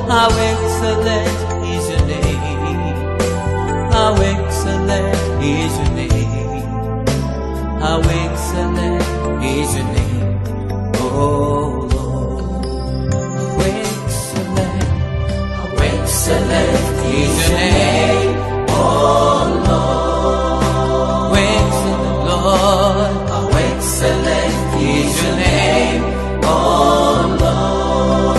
How excellent is your name. How excellent is your name. How excellent is your name. Oh Lord. How excellent. How excellent is your name. Oh Lord. How excellent, Lord. How excellent is your name. Oh Lord.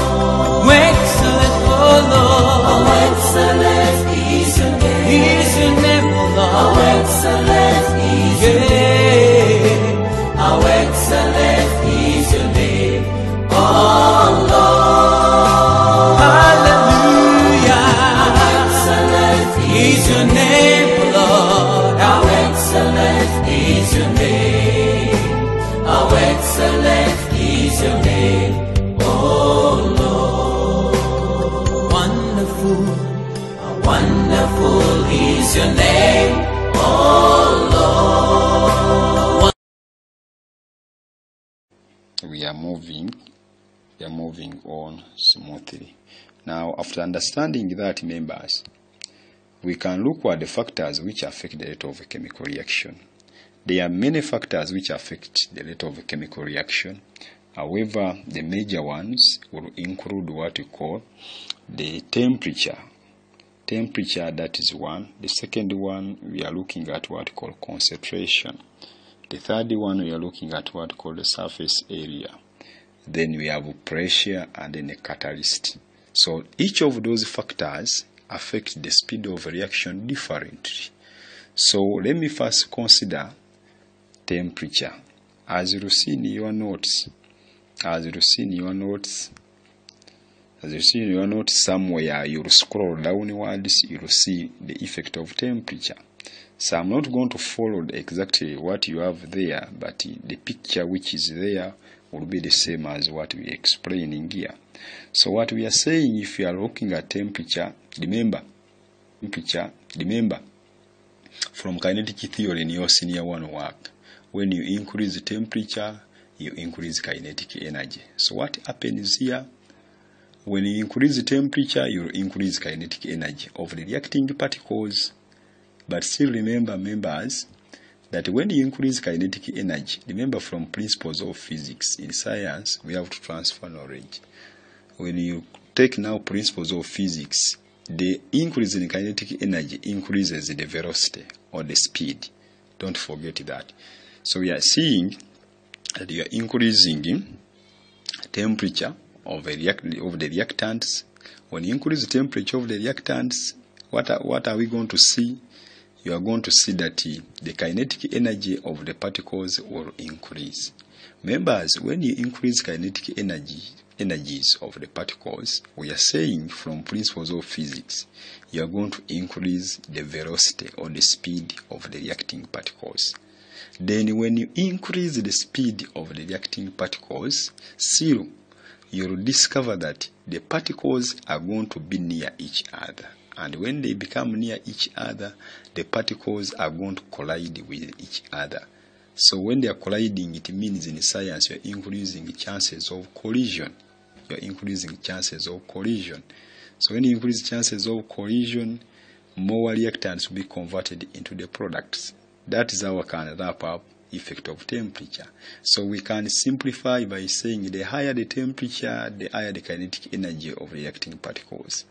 How excellent, oh Lord. How excellent is your name. Is your name, oh Lord. How excellent is your name. How excellent is your name. Oh Lord. Hallelujah. How excellent is your name, oh Lord. How excellent is your name. How excellent is your name, oh Lord. Wonderful, how wonderful is your name, oh Lord. We are moving on smoothly. Now, after understanding that, members, we can look at the factors which affect the rate of a chemical reaction. There are many factors which affect the rate of a chemical reaction. However, the major ones will include what we call the temperature. Temperature, that is one. The second one, we are looking at what we call concentration. The third one, we are looking at what we call the surface area. Then we have pressure and then a catalyst. So each of those factors affect the speed of reaction differently. So let me first consider temperature. As you see in your notes, somewhere you'll scroll downwards, you'll see the effect of temperature. So I'm not going to follow exactly what you have there, but the picture which is there will be the same as what we are explaining here. So what we are saying, if you are looking at temperature, remember, from kinetic theory in your senior one work, when you increase the temperature, you increase kinetic energy. So what happens here? When you increase the temperature, you increase kinetic energy of the reacting particles. But still remember, members, that when you increase kinetic energy, remember from principles of physics, in science, we have to transfer knowledge. When you take now principles of physics, the increase in kinetic energy increases the velocity or the speed. Don't forget that. So we are seeing that you are increasing temperature of the reactants. When you increase the temperature of the reactants, what are we going to see? You are going to see that the kinetic energy of the particles will increase. Members, when you increase kinetic energies of the particles, we are saying from principles of physics, you are going to increase the velocity or the speed of the reacting particles. Then when you increase the speed of the reacting particles, still you will discover that the particles are going to be near each other. And when they become near each other, the particles are going to collide with each other. So when they are colliding, it means in science you are increasing chances of collision. You are increasing chances of collision. So when you increase chances of collision, more reactants will be converted into the products. That is how we can wrap up effect of temperature. So we can simplify by saying the higher the temperature, the higher the kinetic energy of reacting particles.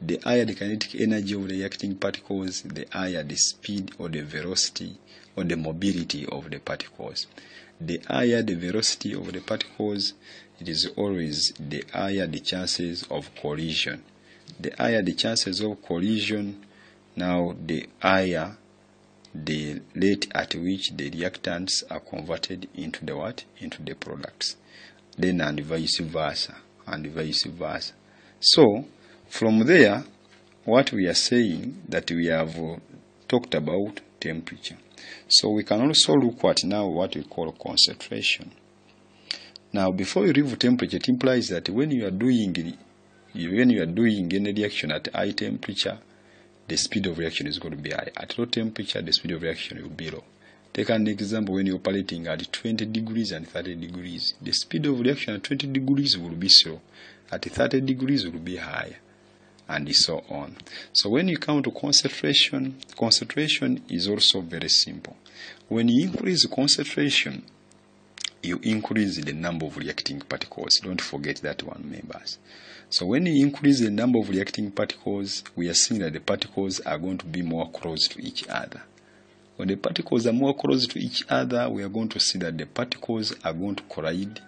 The higher the kinetic energy of the reacting particles, the higher the speed or the velocity or the mobility of the particles. The higher the velocity of the particles, it is always the higher the chances of collision. The higher the chances of collision, now the higher the rate at which the reactants are converted into the what? Into the products. Then and vice versa. So from there, what we are saying that we have talked about temperature. So we can also look at now what we call concentration. Now, before you leave temperature, it implies that when you are doing any reaction at high temperature, the speed of reaction is going to be high. At low temperature, the speed of reaction will be low. Take an example when you're operating at 20 degrees and 30 degrees. The speed of reaction at 20 degrees will be slow. At 30 degrees will be higher. and so on. So when you come to concentration, concentration is also very simple. When you increase concentration, you increase the number of reacting particles. Don't forget that one, members. So when you increase the number of reacting particles, we are seeing that the particles are going to be more close to each other. When the particles are more close to each other, we are going to see that the particles are going to collide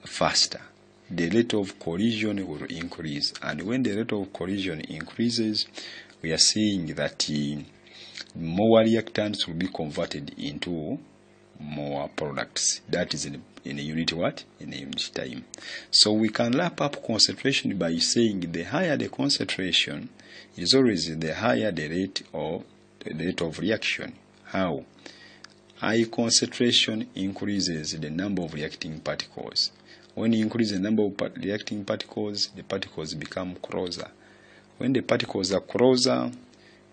faster. The rate of collision will increase, and when the rate of collision increases, we are seeing that more reactants will be converted into more products. That is in a unit what? In a unit time. So we can wrap up concentration by saying the higher the concentration, it is always the higher the rate of reaction. How? High concentration increases the number of reacting particles. When you increase the number of reacting particles, the particles become closer. When the particles are closer,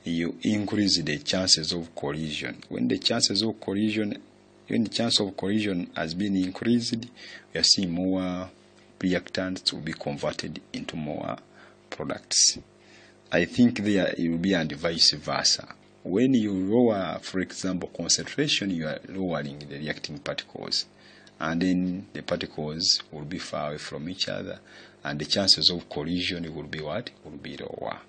you increase the chances of collision. When the chance of collision has been increased, we are seeing more reactants will be converted into more products. I think there it will be and vice versa. When you lower, for example, concentration, you are lowering the reacting particles, and then the particles will be far away from each other, and the chances of collision will be what? Will be lower.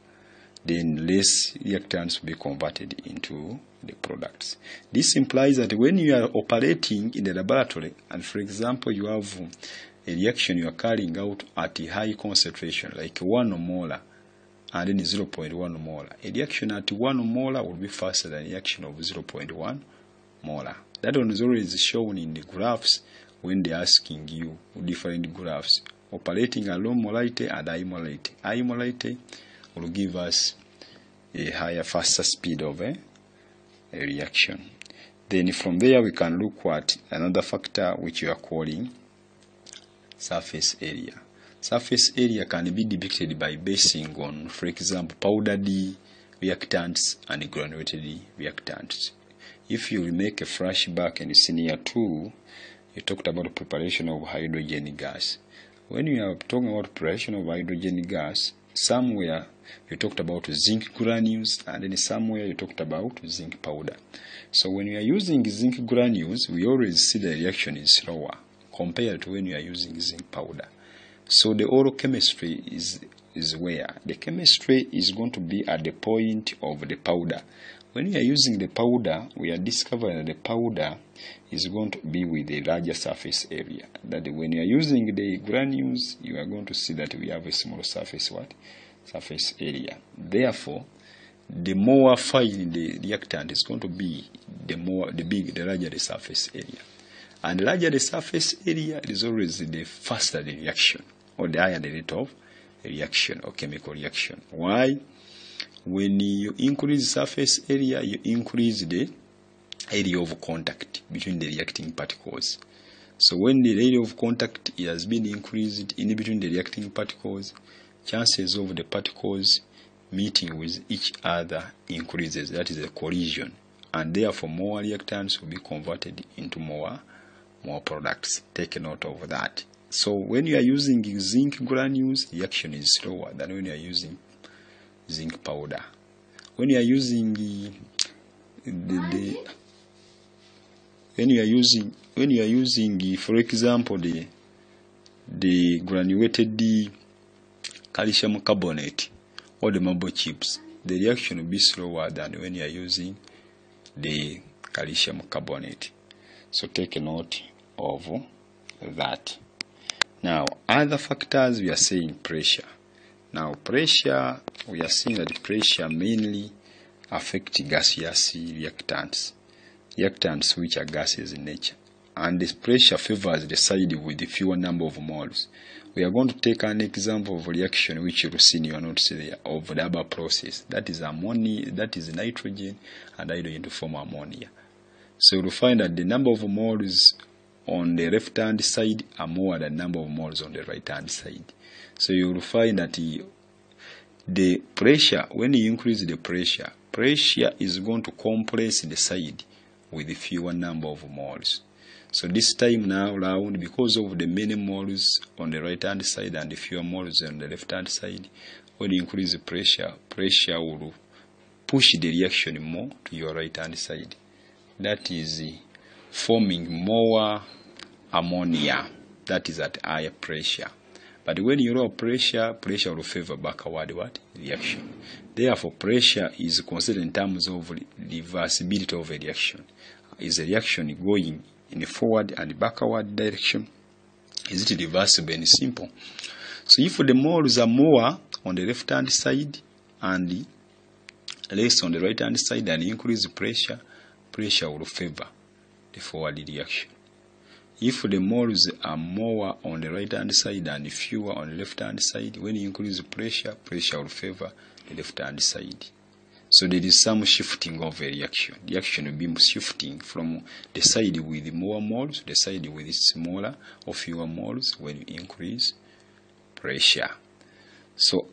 Then less reactants will be converted into the products. This implies that when you are operating in the laboratory, and for example you have a reaction you are carrying out at a high concentration, like 1 molar, and then 0.1 molar. A reaction at 1 molar will be faster than a reaction of 0.1 molar. That one is always shown in the graphs when they are asking you different graphs, operating at low molarity and high molarity. High molarity will give us a higher, faster speed of a reaction. Then from there we can look at another factor which we are calling surface area. Surface area can be depicted by basing on, for example, powdered reactants and granulated reactants. If you make a flashback in senior 2, you talked about preparation of hydrogen gas. When you are talking about preparation of hydrogen gas, somewhere you talked about zinc granules, and then somewhere you talked about zinc powder. So when you are using zinc granules, we always see the reaction is slower compared to when you are using zinc powder. So the oral chemistry is where the chemistry is going to be at the point of the powder. When you are using the powder, we are discovering that the powder is going to be with a larger surface area. That when you are using the granules, you are going to see that we have a smaller surface surface area. Therefore, the more fine the reactant is going to be, the larger the surface area. And the larger the surface area, it is always the faster the reaction, or the higher the rate of reaction or chemical reaction. Why? When you increase surface area, you increase the area of contact between the reacting particles. So when the area of contact has been increased in between the reacting particles, chances of the particles meeting with each other increases. That is a collision, and therefore more reactants will be converted into more products. Take note of that. So when you are using zinc granules, the reaction is slower than when you are using zinc powder. When you are using for example the granulated calcium carbonate or the marble chips, the reaction will be slower than when you are using the calcium carbonate. So take a note of that. Now, other factors, we are saying pressure. Now, pressure, we are seeing that pressure mainly affects gaseous reactants which are gases in nature. And this pressure favors the side with the fewer number of moles. We are going to take an example of a reaction which you will see in your notes there of the double process. That is ammonia, that is nitrogen and hydrogen to form ammonia. So you'll find that the number of moles on the left hand side are more than the number of moles on the right hand side. So you will find that the pressure, when you increase the pressure is going to compress the side with the fewer number of moles. So this time now round, because of the many moles on the right hand side and the fewer moles on the left hand side, when you increase the pressure will push the reaction more to your right hand side. That is forming more ammonia. That is at higher pressure. But when you lower pressure will favor backward reaction. Therefore, pressure is considered in terms of reversibility of a reaction. Is a reaction going in a forward and backward direction? Is it reversible and simple? So if the moles are more on the left hand side and less on the right hand side and increase pressure will favor the forward reaction. If the moles are more on the right hand side and fewer on the left hand side, when you increase pressure will favor the left hand side. So there is some shifting of a reaction. The reaction will be shifting from the side with more moles to the side with smaller or fewer moles when you increase pressure. So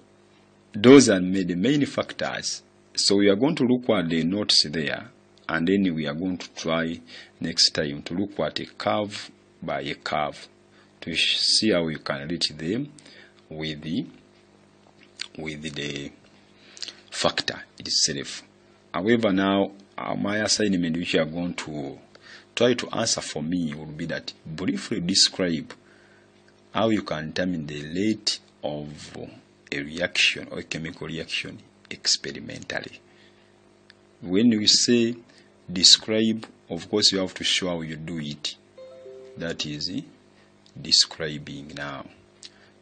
those are the main factors. So we are going to look at the notes there, and then we are going to try next time to look at a curve by a curve to see how you can reach them with the factor itself. However, now my assignment which you are going to try to answer for me will be that briefly describe how you can determine the rate of a reaction or a chemical reaction experimentally. When you say describe, of course you have to show how you do it. That is describing now.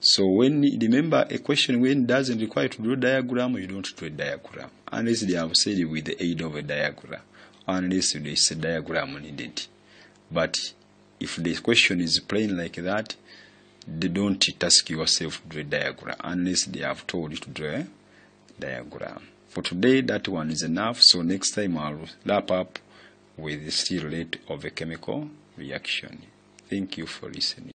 So remember a question when it doesn't require to do a diagram, you don't do a diagram unless they have said it with the aid of a diagram, unless there is a diagram needed. But if the question is plain like that, they don't task yourself to do a diagram unless they have told you to do a diagram. For today, that one is enough. So next time I'll wrap up with the still rate of a chemical reaction. Thank you for listening.